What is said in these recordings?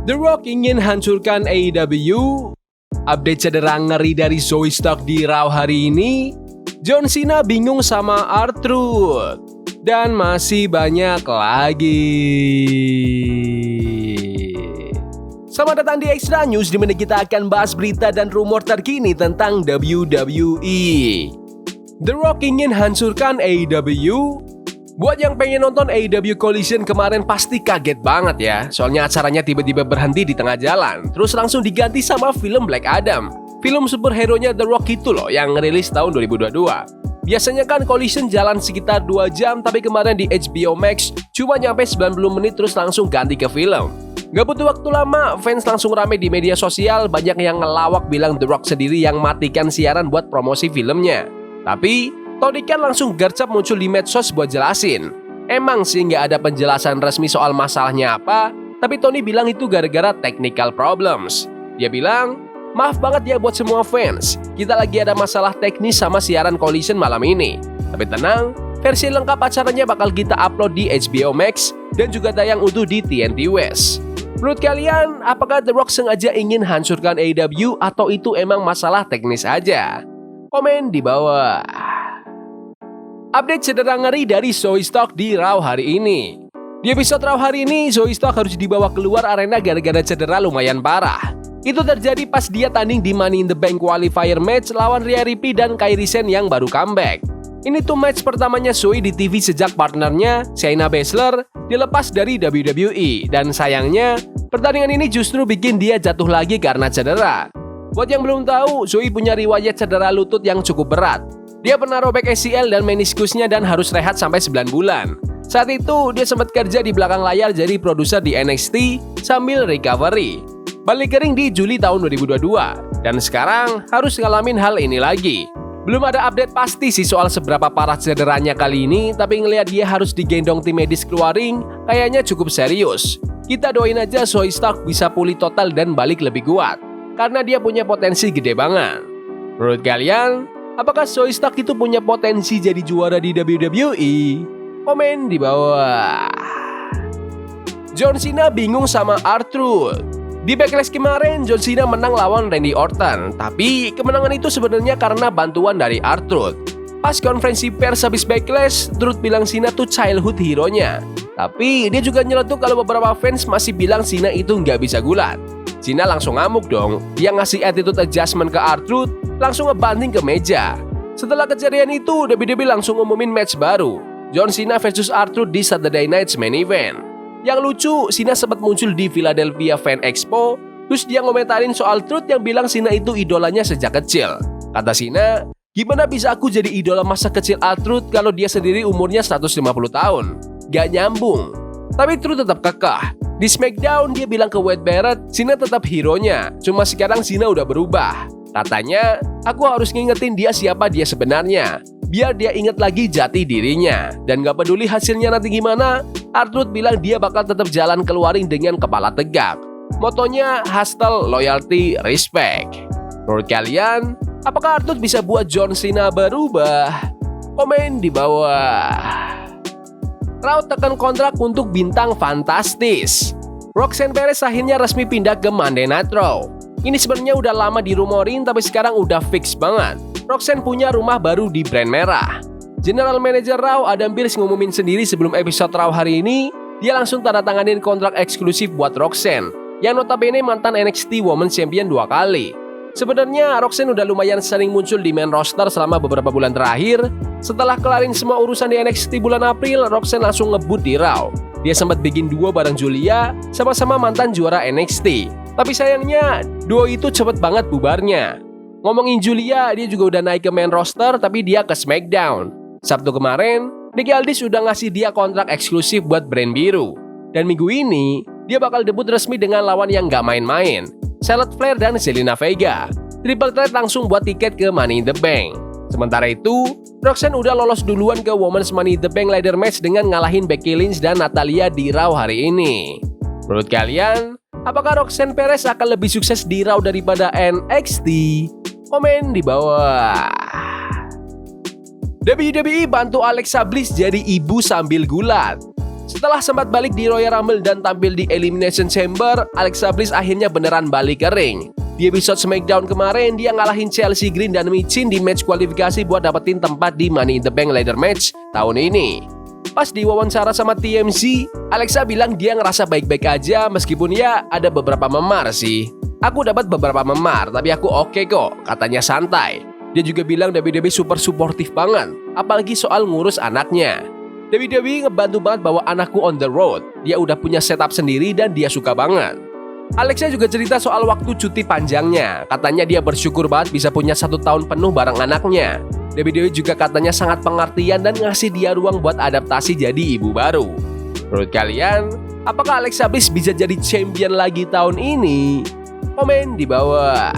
The Rock ingin hancurkan AEW. Update cedera ngeri dari Zoey Stark di Raw hari ini. John Cena bingung sama R-Truth. Dan masih banyak lagi. Selamat datang di Extra News, di mana kita akan bahas berita dan rumor terkini tentang WWE. The Rock ingin hancurkan AEW. Buat yang pengen nonton AEW Collision kemarin pasti kaget banget ya. Soalnya acaranya tiba-tiba berhenti di tengah jalan, terus langsung diganti sama film Black Adam. Film superhero-nya The Rock itu loh yang ngerilis tahun 2022. Biasanya kan Collision jalan sekitar 2 jam, tapi kemarin di HBO Max cuma nyampe 90 menit terus langsung ganti ke film. Gak butuh waktu lama, fans langsung rame di media sosial, banyak yang ngelawak bilang The Rock sendiri yang matikan siaran buat promosi filmnya. Tapi Tony Khan langsung gercep muncul di medsos buat jelasin. Emang sih nggak ada penjelasan resmi soal masalahnya apa, tapi Tony bilang itu gara-gara technical problems. Dia bilang, maaf banget ya buat semua fans, kita lagi ada masalah teknis sama siaran Collision malam ini. Tapi tenang, versi lengkap acaranya bakal kita upload di HBO Max dan juga tayang utuh di TNT West. Menurut kalian, apakah The Rock sengaja ingin hancurkan AEW atau itu emang masalah teknis aja? Komen di bawah. Update cedera ngeri dari Zoey Stark di Raw hari ini. Di episode Raw hari ini, Zoey Stark harus dibawa keluar arena gara-gara cedera lumayan parah. Itu terjadi pas dia tanding di Money in the Bank qualifier match lawan Rhea Ripley dan Kairi Sane yang baru comeback. Ini tuh match pertamanya Zoey di TV sejak partnernya, Shayna Baszler, dilepas dari WWE. Dan sayangnya, pertandingan ini justru bikin dia jatuh lagi karena cedera. Buat yang belum tahu, Zoey punya riwayat cedera lutut yang cukup berat. Dia pernah robek ACL dan meniskusnya dan harus rehat sampai 9 bulan. Saat itu, dia sempat kerja di belakang layar jadi produser di NXT sambil recovery. Balik kering di Juli tahun 2022, dan sekarang harus ngalamin hal ini lagi. Belum ada update pasti sih soal seberapa parah cederanya kali ini, tapi ngelihat dia harus digendong tim medis keluar ring, kayaknya cukup serius. Kita doain aja Zoey Stark bisa pulih total dan balik lebih kuat, karena dia punya potensi gede banget. Menurut kalian, apakah Zoey Stark itu punya potensi jadi juara di WWE? Komen di bawah. John Cena bingung sama R-Truth. Di Backlash kemarin, John Cena menang lawan Randy Orton. Tapi kemenangan itu sebenarnya karena bantuan dari R-Truth. Pas konferensi pers habis Backlash, Truth bilang Cena tuh childhood hero-nya. Tapi dia juga nyeletuk kalau beberapa fans masih bilang Cena itu nggak bisa gulat. Cena langsung ngamuk dong. Dia ngasih attitude adjustment ke R-Truth, langsung ngebanting ke meja. Setelah kejadian itu, WWE langsung ngumumin match baru, John Cena vs R-Truth di Saturday Night's Main Event. Yang lucu, Cena sempat muncul di Philadelphia Fan Expo, terus dia ngomentarin soal Truth yang bilang Cena itu idolanya sejak kecil. Kata Cena, gimana bisa aku jadi idola masa kecil R-Truth kalau dia sendiri umurnya 150 tahun? Gak nyambung. Tapi Truth tetap kekeh. Di SmackDown dia bilang ke Wade Barrett, Cena tetap hero-nya, cuma sekarang Cena udah berubah. Katanya, aku harus ngingetin dia siapa dia sebenarnya, biar dia inget lagi jati dirinya. Dan gak peduli hasilnya nanti gimana, R-Truth bilang dia bakal tetap jalan keluar ring dengan kepala tegak. Motonya hustle, loyalty, respect. Menurut kalian, apakah R-Truth bisa buat John Cena berubah? Komen di bawah. Raw tekan kontrak untuk bintang fantastis. Roxanne Perez akhirnya resmi pindah ke Monday Night Raw. Ini sebenarnya udah lama dirumorin, tapi sekarang udah fix banget. Roxanne punya rumah baru di brand merah. General Manager Raw Adam Pearce ngumumin sendiri sebelum episode Raw hari ini, dia langsung tanda tanganin kontrak eksklusif buat Roxanne, yang notabene mantan NXT Women's Champion 2 kali. Sebenarnya Roxanne udah lumayan sering muncul di main roster selama beberapa bulan terakhir. Setelah kelarin semua urusan di NXT bulan April, Roxanne langsung ngebut di Raw. Dia sempat bikin duo bareng Julia, sama-sama mantan juara NXT. Tapi sayangnya, duo itu cepet banget bubarnya. Ngomongin Julia, dia juga udah naik ke main roster, tapi dia ke SmackDown. Sabtu kemarin, Nicky Aldis udah ngasih dia kontrak eksklusif buat brand biru. Dan minggu ini, dia bakal debut resmi dengan lawan yang gak main-main, Charlotte Flair dan Zelina Vega. Triple Threat langsung buat tiket ke Money in the Bank. Sementara itu, Roxanne udah lolos duluan ke Women's Money in the Bank ladder match dengan ngalahin Becky Lynch dan Natalya di Raw hari ini. Menurut kalian, apakah Roxanne Perez akan lebih sukses di Raw daripada NXT? Komen di bawah. WWE bantu Alexa Bliss jadi ibu sambil gulat. Setelah sempat balik di Royal Rumble dan tampil di Elimination Chamber, Alexa Bliss akhirnya beneran balik ke ring. Di episode SmackDown kemarin, dia ngalahin Chelsea Green dan Michin di match kualifikasi buat dapetin tempat di Money in the Bank ladder match tahun ini. Pas diwawancara sama TMZ, Alexa bilang dia ngerasa baik-baik aja meskipun ya ada beberapa memar sih. Aku dapat beberapa memar, tapi aku oke kok, katanya santai. Dia juga bilang WWE super suportif banget, apalagi soal ngurus anaknya. WWE ngebantu banget bawa anakku on the road. Dia udah punya setup sendiri dan dia suka banget. Alexa juga cerita soal waktu cuti panjangnya. Katanya dia bersyukur banget bisa punya 1 tahun penuh bareng anaknya. WWE juga katanya sangat pengertian dan ngasih dia ruang buat adaptasi jadi ibu baru. Menurut kalian, apakah Alexa Bliss bisa jadi champion lagi tahun ini? Komen di bawah.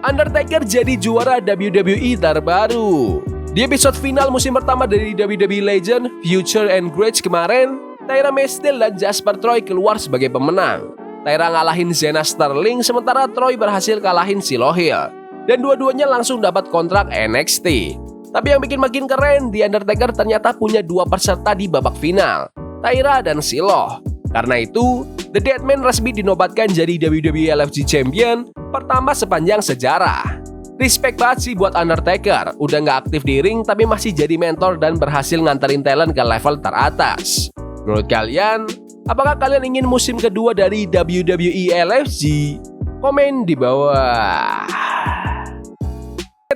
Undertaker jadi juara WWE terbaru. Di episode final musim pertama dari WWE Legend, Future and Grudge kemarin, Tyra Mestel dan Jasper Troy keluar sebagai pemenang. Tyra ngalahin Zena Sterling, sementara Troy berhasil kalahin Shiloh Hill. Dan dua-duanya langsung dapat kontrak NXT. Tapi yang bikin makin keren, The Undertaker ternyata punya 2 peserta di babak final, Tyra dan Shiloh. Karena itu, The Deadman resmi dinobatkan jadi WWE LFG Champion pertama sepanjang sejarah. Respect banget sih buat Undertaker, udah nggak aktif di ring tapi masih jadi mentor dan berhasil nganterin talent ke level teratas. Menurut kalian, apakah kalian ingin musim kedua dari WWE LFG? Komen di bawah.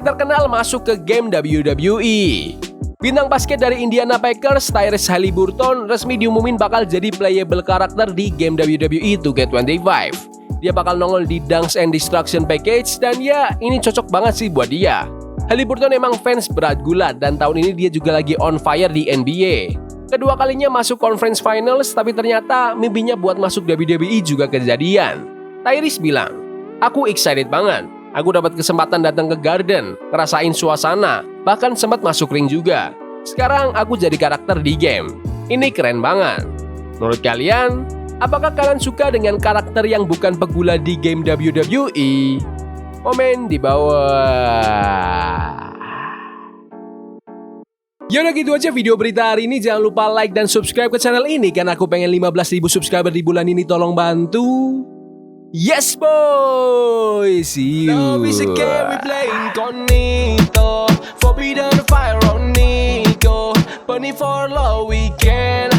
Terkenal masuk ke game WWE. Bintang basket dari Indiana Pacers, Tyrese Haliburton, resmi diumumin bakal jadi playable karakter di game WWE 2K25. Dia bakal nongol di Dunks and Destruction Package dan ya ini cocok banget sih buat dia. Haliburton emang fans berat gulat dan tahun ini dia juga lagi on fire di NBA. Kedua kalinya masuk Conference Finals tapi ternyata mimpinya buat masuk WWE juga kejadian. Tyrese bilang, "Aku excited banget. Aku dapat kesempatan datang ke Garden, ngerasain suasana, bahkan sempat masuk ring juga. Sekarang aku jadi karakter di game. Ini keren banget." Menurut kalian, apakah kalian suka dengan karakter yang bukan pegula di game WWE? Komen di bawah. Yaudah gitu aja video berita hari ini. Jangan lupa like dan subscribe ke channel ini karena aku pengen 15.000 subscriber di bulan ini. Tolong bantu. Yes boy, see you. Love is a game we play incognito. Forbidden fire on Nico. Burning for love we can.